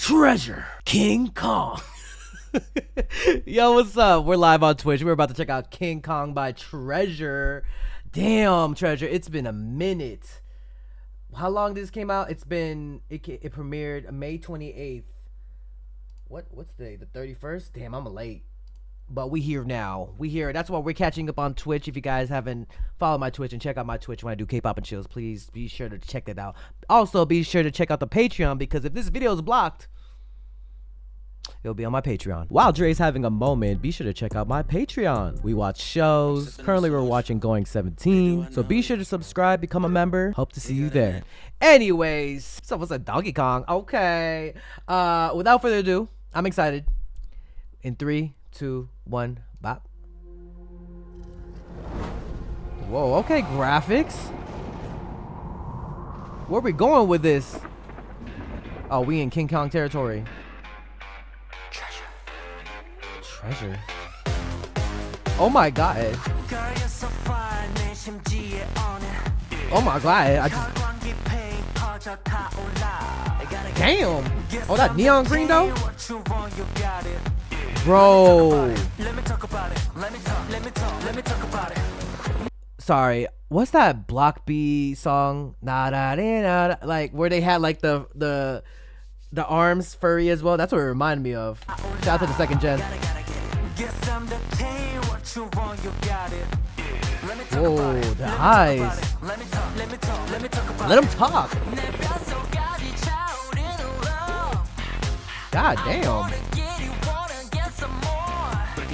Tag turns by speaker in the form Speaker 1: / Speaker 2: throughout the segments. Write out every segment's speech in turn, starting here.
Speaker 1: Treasure King Kong. Yo, what's up? We're live on Twitch. We're about to check out King Kong by Treasure. Damn, Treasure, it's been a minute. How long did this came out? It premiered May 28th. What's today? The 31st? Damn, I'm late. But we here now. We here. That's why we're catching up on Twitch. If you guys haven't followed my Twitch and check out my Twitch when I do K-pop and chills, please be sure to check that out. Also, be sure to check out the Patreon, because if this video is blocked, it'll be on my Patreon. While Dre's having a moment, be sure to check out my Patreon. We watch shows. Currently, we're watching Going 17. So be sure to subscribe, become a member. Hope to see you there. Anyways, so what's a Donkey Kong? Okay. Without further ado, I'm excited. In 3, 2, 1, bop. Whoa, okay, graphics. Where we going with this? Oh, we in King Kong territory. Treasure. Oh my god. Oh my god. I just... Damn. Oh, that neon green though? Bro. Sorry. What's that Block B song? Like where they had like the arms furry as well. That's what it reminded me of. Shout out to the second gen. Whoa, the eyes. Let him talk. God damn.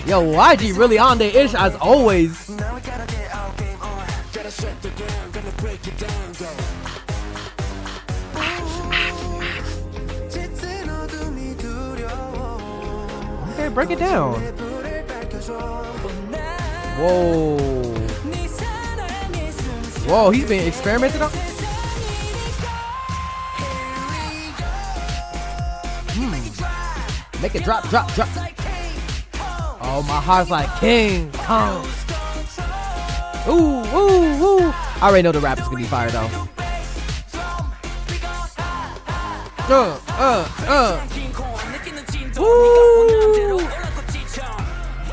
Speaker 1: Yo, YG really on their ish as always. Okay, break it down. Whoa. Whoa, he's being experimented on. Make it drop, drop, drop. Oh, my heart's like King Kong. Ooh, ooh, ooh. I already know the rap is gonna be fire though. Woo.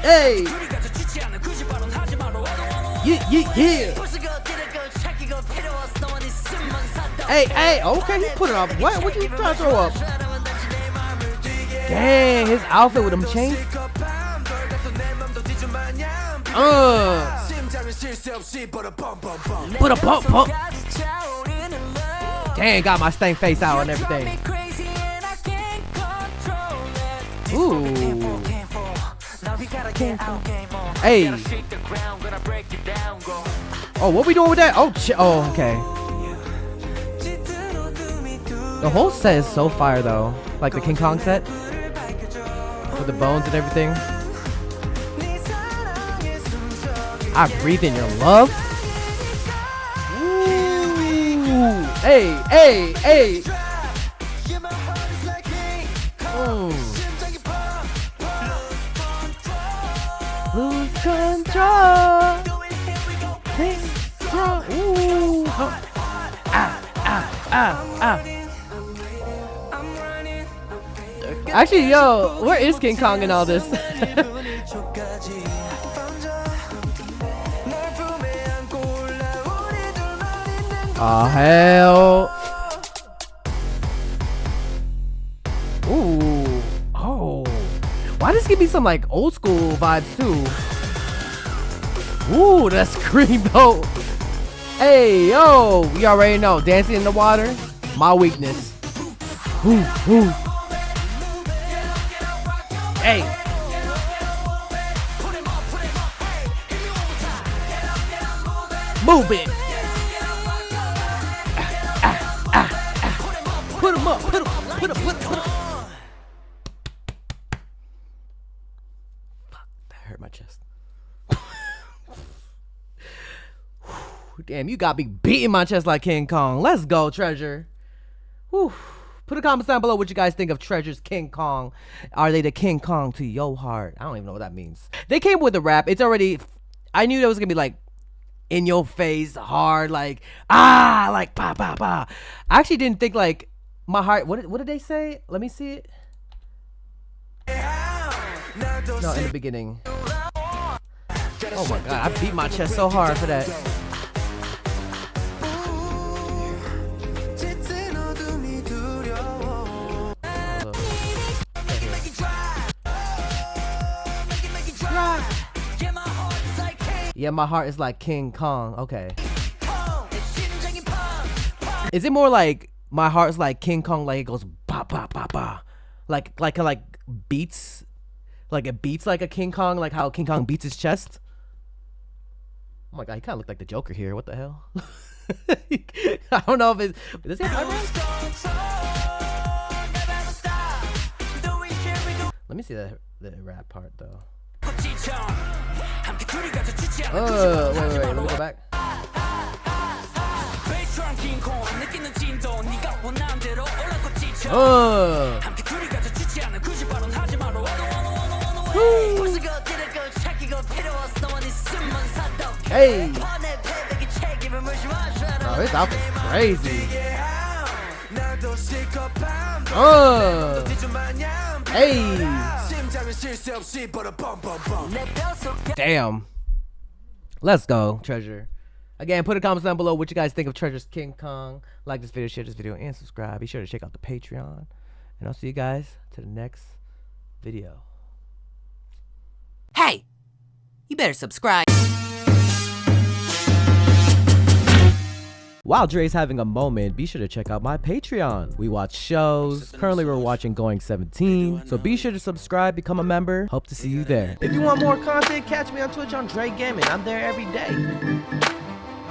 Speaker 1: Hey. Yeah, yeah, yeah. Hey, hey, okay, he's putting up. What you trying to throw up? Dang, his outfit with them chains. Put a bump, bump. Dang, got my stank face out and everything. Ooh. Hey. Oh, what we doing with that? Oh, oh, okay. The whole set is so fire though. Like the King Kong set. With the bones and everything. I breathe in your love. Ooh. Hey, hey, hey. Lose control. Ooh. Actually, yo, where is King Kong in all this? Oh, hell. Ooh. Oh. Why does this give me some like old school vibes too? Ooh, that's scream though. Hey, yo. You already know. Dancing in the water. My weakness. Ooh, ooh. Hey. Move it. Put him up, put him. Fuck, that hurt my chest. Damn, you got me beating my chest like King Kong. Let's go, Treasure. Whew. Put a comment down below what you guys think of Treasure's King Kong. Are they the King Kong to your heart? I don't even know what that means. They came with the rap. It's already... I knew that was going to be like in your face, hard, like, like, bah, bah, bah. I actually didn't think like My heart. What did they say? Let me see it. No, in the beginning. Oh my god, I beat my chest so hard for that. Yeah, my heart is like King Kong. Okay. Is it more like my heart's like King Kong, like it goes ba ba ba ba, like beats, like it beats like a King Kong, like how King Kong beats his chest? Oh my god, he kind of looked like the Joker here. What the hell? I don't know if it's. Does he have eyebrows? Let me see the rap part though. Wait, let me go back. Hey! Oh, this outfit's crazy. Hey! Damn. Let's go, Treasure. Again, put a comment down below what you guys think of Treasure's King Kong. Like this video, share this video, and subscribe. Be sure to check out the Patreon. And I'll see you guys to the next video.
Speaker 2: Hey! You better subscribe.
Speaker 1: While Dre's having a moment, be sure to check out my Patreon. We watch shows. Currently, we're watching Going 17. So be sure to subscribe, become a member. Hope to see you there. If you want more content, catch me on Twitch on JREAMERS. I'm there every day.